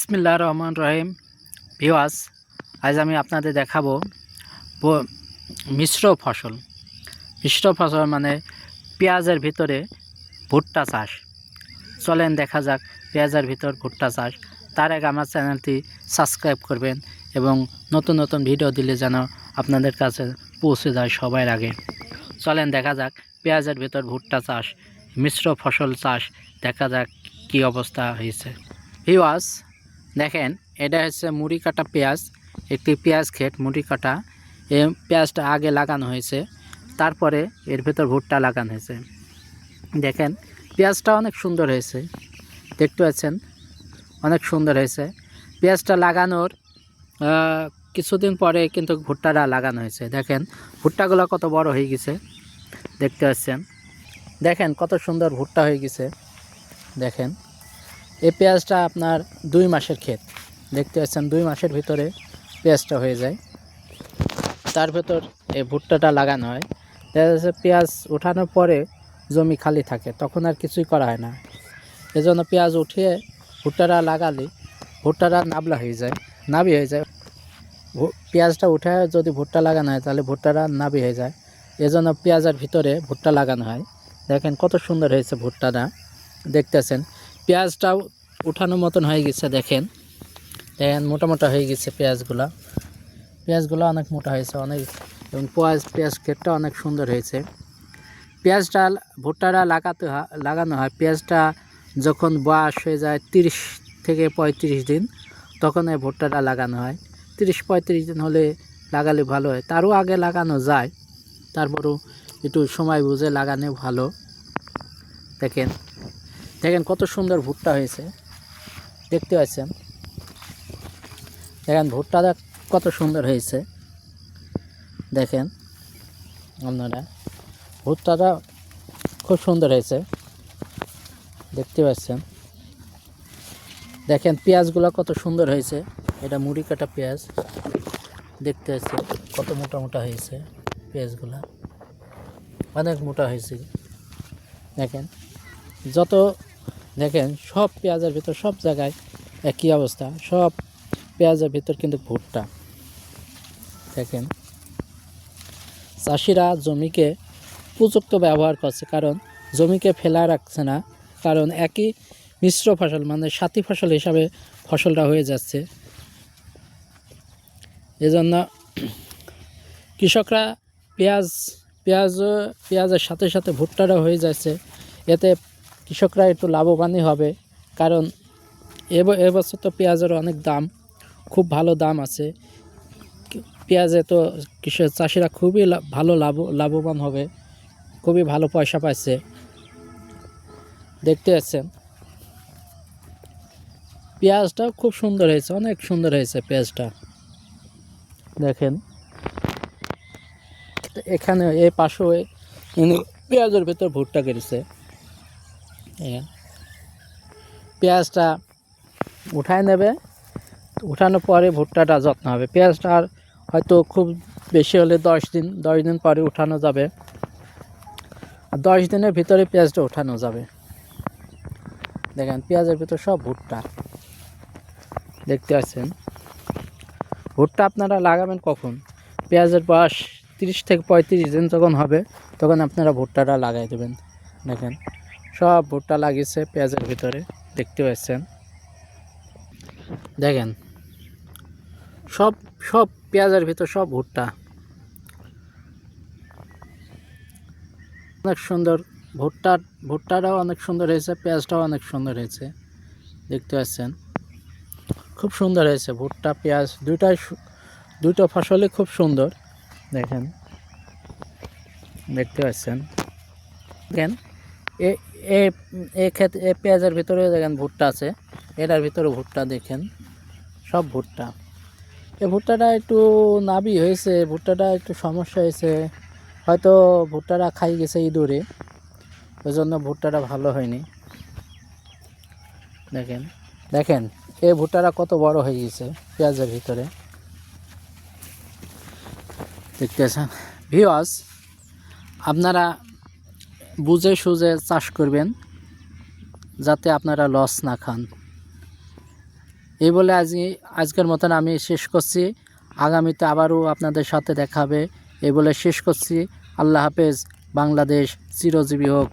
বিসমিল্লাহির রহমানির রহিম। ভিউয়ার্স, আজ আমি আপনাদের দেখাবো মিশ্র ফসল। মিশ্র ফসল মানে পেঁয়াজের ভিতরে ভুট্টা চাষ। চলেন দেখা যাক পেঁয়াজের ভিতর ভুট্টা চাষ। তার আগে আমার চ্যানেলটি সাবস্ক্রাইব করবেন এবং নতুন নতুন ভিডিও দিলে যেন আপনাদের কাছে পৌঁছে যায় সবার আগে। চলেন দেখা যাক পেঁয়াজের ভিতর ভুট্টা চাষ, মিশ্র ফসল চাষ, দেখা যাক কী অবস্থা হয়েছে। ভিউয়ার্স, দেখেন এটা হচ্ছে মুড়ি কাটা পেঁয়াজ, একটি পেঁয়াজ ক্ষেত মুড়ি কাটা। এই পেঁয়াজটা আগে লাগানো হয়েছে, তারপরে এর ভেতর ভুট্টা লাগানো হয়েছে। দেখেন পেঁয়াজটা অনেক সুন্দর হয়েছে, দেখতে পাচ্ছেন অনেক সুন্দর হয়েছে। পেঁয়াজটা লাগানোর কিছুদিন পরে কিন্তু ভুট্টাটা লাগানো হয়েছে। দেখেন ভুট্টাগুলো কত বড় হয়ে গেছে, দেখতে পাচ্ছেন। দেখেন কত সুন্দর ভুট্টা হয়ে গেছে। দেখেন এই পেঁয়াজটা আপনার 2 মাসের ক্ষেত, দেখতে পাচ্ছেন 2 মাসের ভিতরে পেঁয়াজটা হয়ে যায়। তার ভেতর এই ভুট্টাটা লাগানো হয়। দেখা যাচ্ছে পেঁয়াজ ওঠানোর পরে জমি খালি থাকে, তখন আর কিছুই করা হয় না। এজন্য পেঁয়াজ উঠিয়ে ভুট্টাটা লাগালে ভুট্টাটা নাবলা হয়ে যায়, নাবি হয়ে যায়। পেঁয়াজটা উঠে যদি ভুট্টা লাগানো হয় তাহলে ভুট্টাটা নাবি হয়ে যায়। এজন্য পেঁয়াজের ভিতরে ভুট্টা লাগানো হয়। দেখেন কত সুন্দর হয়েছে ভুট্টাটা, দেখতেছেন। পেঁয়াজটাও উঠানোর মতন হয়ে গেছে। দেখেন দেখেন মোটা মোটা হয়ে গেছে পেঁয়াজগুলো অনেক মোটা হয়েছে অনেক, এবং পেঁয়াজ ক্ষেতটা অনেক সুন্দর হয়েছে। পেঁয়াজটা ভুট্টাটা লাগানো হয় পেঁয়াজটা যখন বয়স হয়ে যায় 30 থেকে 35 দিন, তখন এই ভুট্টাটা লাগানো হয়। 30-35 দিন হলে লাগালে ভালো হয়, তারও আগে লাগানো যায়, তারপরও একটু সময় বুঝে লাগানো ভালো। দেখেন দেখেন কত সুন্দর ভুট্টা হয়েছে, দেখতে পাচ্ছেন। দেখেন ভুট্টাটা কত সুন্দর হয়েছে, দেখেন আপনারা ভুট্টাটা খুব সুন্দর হয়েছে, দেখতে পাচ্ছেন। দেখেন পেঁয়াজগুলো কত সুন্দর হয়েছে, এটা মুড়ি কাটা পেঁয়াজ, দেখতে পাচ্ছেন কত মোটা মোটা হয়েছে পেঁয়াজগুলো, অনেক মোটা হয়েছে। দেখেন যত দেখেন সব পেঁয়াজের ভিতর সব জায়গায় একই অবস্থা, সব পেঁয়াজের ভিতর কিন্তু ভুট্টা। দেখেন চাষিরা জমিকে উপযুক্ত ব্যবহার করছে, কারণ জমিকে ফেলা রাখছে না, কারণ একই মিশ্র ফসল মানে সাথী ফসল হিসাবে ফসলটা হয়ে যাচ্ছে। এজন্য কৃষকরা পেঁয়াজের সাথে সাথে ভুট্টাটা হয়ে যাচ্ছে, এতে কৃষকরা একটু লাভবানই হবে। কারণ এবছর তো পেঁয়াজের অনেক দাম, খুব ভালো দাম আছে পেঁয়াজে, তো চাষিরা খুবই ভালো লাভবান হবে, খুবই ভালো পয়সা পাচ্ছে। দেখতে পাচ্ছেন পেঁয়াজটা খুব সুন্দর হয়েছে, অনেক সুন্দর হয়েছে পেঁয়াজটা। দেখেন এখানে এই পাশেও পেঁয়াজের ভেতর ভুট্টা কেটেছে। পেঁয়াজটা উঠায় নেবে, উঠানোর পরে ভুট্টাটা যত্ন হবে। পেঁয়াজটা আর হয়তো খুব বেশি হলে 10 দিন পরে উঠানো যাবে, আর 10 দিনের ভিতরে পেঁয়াজটা উঠানো যাবে। দেখেন পেঁয়াজের ভিতর সব ভুট্টা, দেখতে পাচ্ছেন। ভুট্টা আপনারা লাগাবেন কখন? পেঁয়াজের বয়স 30 থেকে 35 দিন যখন হবে, তখন আপনারা ভুট্টাটা লাগাই দেবেন। দেখেন সব ভুট্টা লাগিয়েছে পেঁয়াজের ভিতরে, দেখতে পাচ্ছেন। দেখেন সব সব পেঁয়াজের ভিতর সব ভুট্টা, অনেক সুন্দর। ভুট্টাটাও অনেক সুন্দর হয়েছে, পেঁয়াজটাও অনেক সুন্দর হয়েছে, দেখতে পাচ্ছেন। খুব সুন্দর হয়েছে ভুট্টা পেঁয়াজ দুটো ফসলই খুব সুন্দর। দেখেন দেখতে পাচ্ছেন। দেখেন এ পেঁয়াজের ভিতরে দেখেন ভুট্টা আছে, এটার ভিতরে ভুট্টা, দেখেন সব ভুট্টা। এই ভুট্টাটা একটু নাবি হয়েছে, ভুট্টাটা একটু সমস্যা হয়েছে, হয়তো ভুট্টাটা খাই গেছে ইঁদুরে, ওই জন্য ভুট্টাটা ভালো হয়নি। দেখেন দেখেন এই ভুট্টাটা কত বড় হয়ে গেছে পেঁয়াজের ভিতরে, দেখতেছেন। ভিউয়ার্স, আপনারা বুঝে সুঝে চাষ করবেন, যাতে আপনারা লস না খান। এই বলে আজকের মতন আমি শেষ করছি। আগামীতে আবারও আপনাদের সাথে দেখা হবে এই বলে শেষ করছি। আল্লাহ হাফেজ। বাংলাদেশ চিরজীবী হোক।